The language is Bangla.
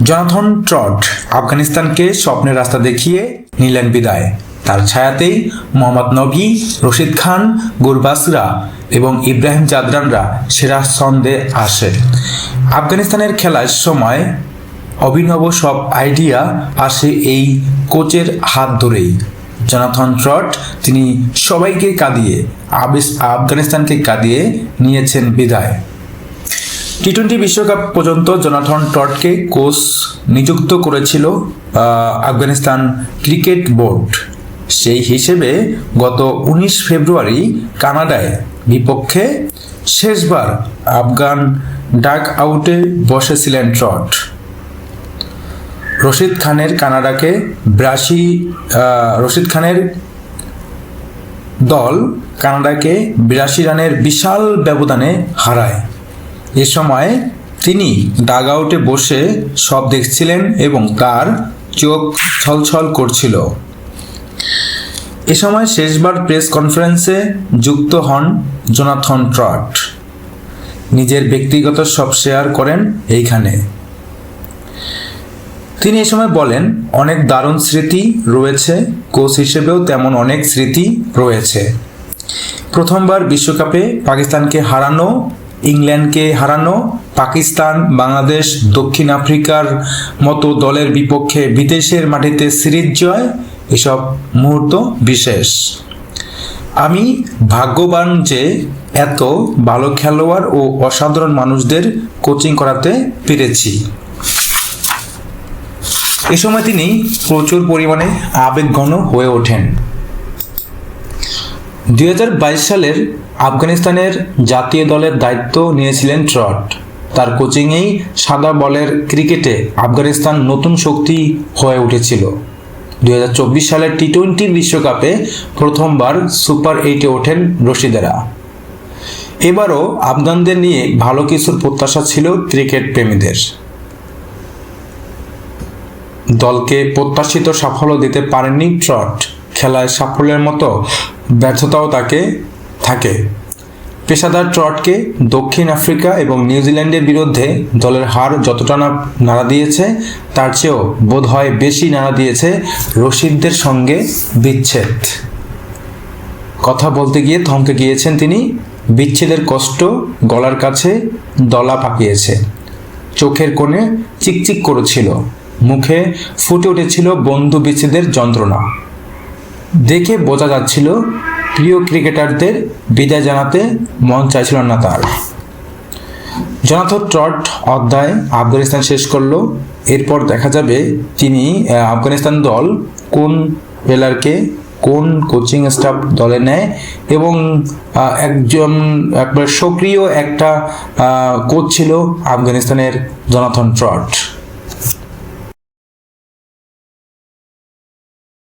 জোনাথন ট্রট আফগানিস্তানকে স্বপ্নের রাস্তা দেখিয়ে নিলেন বিদায়। তার ছায়াতেই মোহাম্মদ নবী, রশিদ খান, গুরবাসরা এবং ইব্রাহিম জাদরানরা সেরা ছন্দে আসে। আফগানিস্তানের খেলার সময় অভিনব সব আইডিয়া আসে এই কোচের হাত ধরেই। জোনাথন ট্রট তিনি সবাইকে কাঁদিয়ে আফগানিস্তানকে কাঁদিয়ে নিয়েছেন বিদায়। টি-20 বিশ্বকাপ পর্যন্ত জোনাথন ট্রটকে কোচ নিযুক্ত করেছিল আফগানিস্তান ক্রিকেট বোর্ড। সেই হিসেবে গত 19 ফেব্রুয়ারি কানাডায় বিপক্ষে শেষবার আফগান ডাক আউটে বসেছিলেন ট্রট। রশিদ খানের দল কানাডাকে 82 রানের বিশাল ব্যবধানে হারায়। এ সময় তিনি ডাগ আউটে বসে সব দেখছিলেন এবং তার চোখ ছলছল করছিল। এ সময় শেষবার প্রেস কনফারেন্সে যুক্ত হন জোনাথন ট্রট। নিজের ব্যক্তিগত সব শেয়ার করেন এইখানে। তিনি এই সময় বলেন, অনেক দারুণ স্মৃতি রয়েছে, কোচ হিসেবেও তেমন অনেক স্মৃতি রয়েছে। প্রথমবার বিশ্বকাপে পাকিস্তানকে হারানো, ইংল্যান্ডকে হারানো, পাকিস্তান, বাংলাদেশ, দক্ষিণ আফ্রিকার মতো দলের বিপক্ষে বিদেশের মাটিতে সিরিজ জয়, এসব মুহূর্ত বিশেষ। আমি ভাগ্যবান যে এত ভালো খেলোয়াড় ও অসাধারণ মানুষদের কোচিং করাতে পেরেছি। এ সময় তিনি প্রচুর পরিমাণে আবেগঘন হয়ে ওঠেন। 2022 সালের আফগানিস্তানের জাতীয় দলের দায়িত্ব নিয়েছিলেন ট্রট। তার কোচিংয়েই সাদা বলের ক্রিকেটে আফগানিস্তান নতুন শক্তি হয়ে উঠেছিল। 2024 সালের টি-20 বিশ্বকাপে প্রথমবার সুপার 8-এ ওঠেন রশিদেরা। এবারও আফগানদের নিয়ে ভালো কিছুর প্রত্যাশা ছিল ক্রিকেট প্রেমীদের। দলকে প্রত্যাশিত সাফল্য দিতে পারেননি ট্রট। খেলায় সাফল্যের মতো ব্যর্থতাও থাকে। পেশাদার ট্রটকে দক্ষিণ আফ্রিকা এবং নিউজিল্যান্ডের বিরুদ্ধে দলের হার যতটা না নাড়া দিয়েছে, তার চেয়েও বোধহয় বেশি নাড়া দিয়েছে রশিদদের সঙ্গে বিচ্ছেদ। কথা বলতে গিয়ে থমকে গিয়েছেন তিনি। বিচ্ছেদের কষ্ট গলার কাছে দলা পাকিয়েছে, চোখের কোণে চিকচিক করেছিল, মুখে ফুটে উঠেছিল বন্ধু বিচ্ছেদের যন্ত্রণা। দেখে বোঝা যাচ্ছিল প্রিয় ক্রিকেটারদের বিদায় জানাতে মন চাইছিল না তার। জোনাথন ট্রট অধ্যায় আফগানিস্তান শেষ করলো। এরপর দেখা যাবে তিনি আফগানিস্তান দল কোন প্লেয়ারকে কোন কোচিং স্টাফ দলে নেয় এবং একবার সক্রিয় একটা কোচ ছিল আফগানিস্তানের জোনাথন ট্রট।